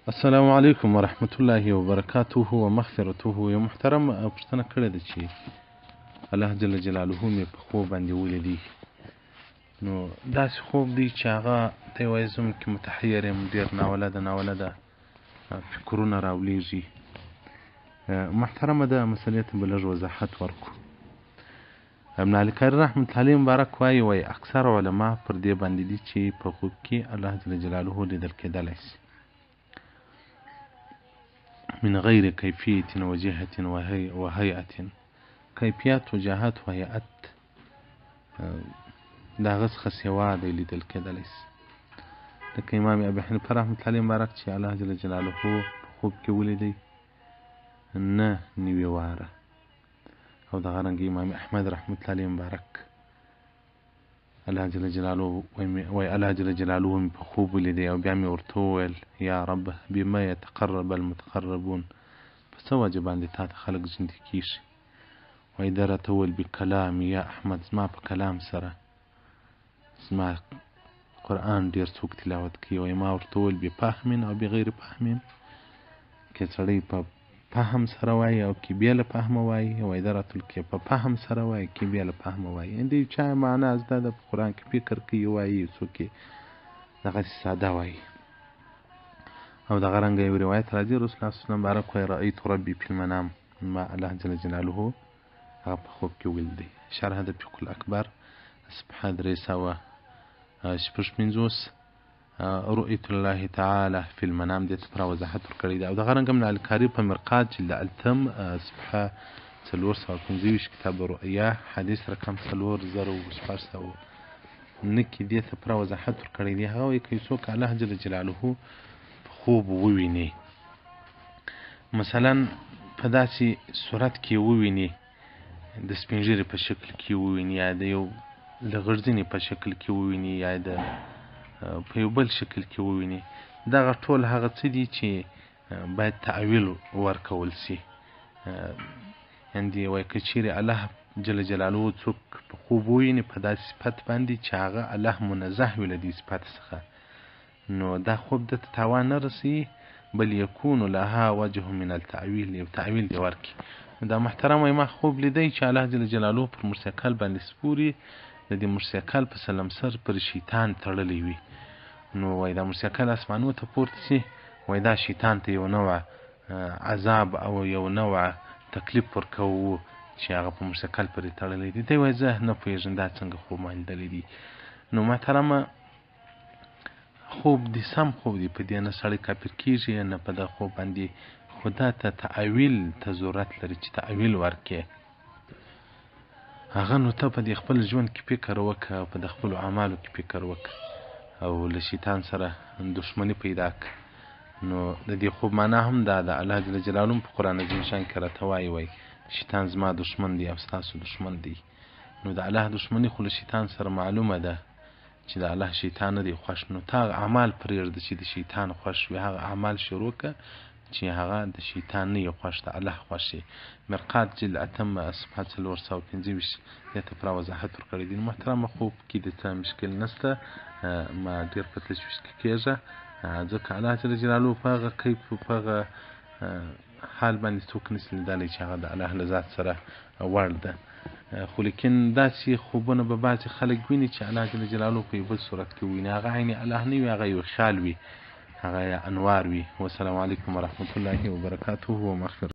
السلام علیکم ورحمت الله وبرکاته ومغفرته. یو محترم پوښتنه کړې ده چې الله جل جلاله مې په خوب باندې ولیدی. نو داسې خوب دی چې هغه ته یې وایي زه کې متحیر یم، ډېر ناولده فکرونه راولیږي. محترمه ده مسلې ته به لږ وضاحت ورکړو. ابن علي کاري رحمت الله علیه مبارک وایي اکثر علما پر دې باندې دي چې په خوب کې الله جل جلاله لیدل کېدلی شي من غیر کیفیت و جهت و هیئت. کیفیت و جهت و هیئت د هغه څخه سوا دی لیدل کېدلی شي. لکه امام ابي حنیفه رحمت الله علیه مبارک چې الله جل جلاله په خوب کې ولیدی نه نوي واره، او دغه رنګه امام احمد رحمت الله علیه مبارک الله جل جلاله وایي الله جل جلاله مې په خوب ولیدی او بیا مې ورته وویل یا رب بما یتقرب المتقربون، په څه وجه باندې تا ته خلک ژوندي کېږي. وایي ده راته وویل بکلام یا احمد، زما په کلام سره زما قرآن ډېر څوک تلاوت کوي. وایي ما ورته وویل بفهم او بغیر فهم، که سړی په فهم سره وایي او کې بیا له فهمه وایي. وایي ده راته وویل که په فهم سره وایي کې بیا له فهمه وایي. د چا معنا زده ده په قرآن کې فکر کوي وایي، څوک یې دغسې ساده وایي. او دغه رنګه یو روایت راځي رسول الله صلی الله علیه وسلم مبارک وایي رأیت ربي فی المنام، ما الله جل جلاله هغه په خوب کې ولیدی. شرح د فقه الاکبر صفحه 356 رؤیت الله تعالی فی المنام دې ته پوره وضاحت ورکړی دی. او دغه رنګه ابن علي کاري په مرقات جلد التم صفحه 425 کتاب رؤیا حدیث رقم 4609 کې دې ته پوره وضاحت ورکړی دی. هغه وایي که څوک الله جل جلاله خوب وویني، مثلا په داسې صورت کې وویني د سپین ږیري په شکل کې وویني، یا د یو لغړزنې په شکل کې وویني، یا د په یو بل شکل کې وویني، دغه ټول هغه څه دي چې باید تعویل ورکول سي. یعنې وایي که چیرې الله جل جلاله څوک په خوب وویني په داسې صفت باندې چې هغه الله منزه وي له دې صفت څخه، نو دا خوب ده ته تاوان نه رسوي، بل یکون لها وجه من التعویل، یو تعویل دی ورکړي. دا محترم وایي ما خوب لیدی چې الله جل جلاله پر موسیقل باندې سپوري، د دې موسیقل په سلمسر پر شیطان تړلی وي. نو وایي دا موسیقل اسمانو ته پورته سي، وایي دا شیطان ته یو نوع عذاب او یو نوع تکلیف ورکوو چې هغه په موسیقل پرې تړلی دی. دی وایي زه نه پوهېږم دا څنګه خوب ما لیدلی دی. نو محترمه خوب دی سم خوب دی، په دې نه سړی کافر کېږي نه په دغه خوب باندې، خو دا ته تعویل ته ضرورت لري چې تعویل ورکړې. هغه نو ته په دې خپل ژوند کې فکر وکړه او په د خپلو اعمالو کې فکر وکړه او له شیطان سره دښمني پیدا کړه. نو د دې خوب معنا هم دا ده، الله جل جلاله په قرآن عظیم شان کې راته وایي شیطان زما دښمن دی او ستاسو دښمن دی. نو د الله دښمني خو له شیطان سره معلومه ده چې د الله شیطان نه دی خوښ. نو ته هغه اعمال پرېږده چې د شیطان خوښ وي، هغه اعمال شروع کړه چې هغه د شیطان نه یې خوښ، د الله خوښ یې. مرقات جلد اتم صفحه 425 دې ته پوره وضاحت ورکړی دی. محترمه خوب کې د څه مشکل نشته، ما ډېر په تشویش کې کېږه، ځکه الله جل جلاله په هغه کیف په هغه حال باندې څوک نشي لیدلی چې هغه د الله له ذات سره وړ ده. خو لیکن داسې خوبونه به بعضې خلک ویني چې الله جل جلاله په یو بل صورت کې ویني، هغه عین الله نه وي، هغه یو خیال وي، هغه انوار وي. والسلام علیکم ورحمت الله وبرکاته ومغفرته.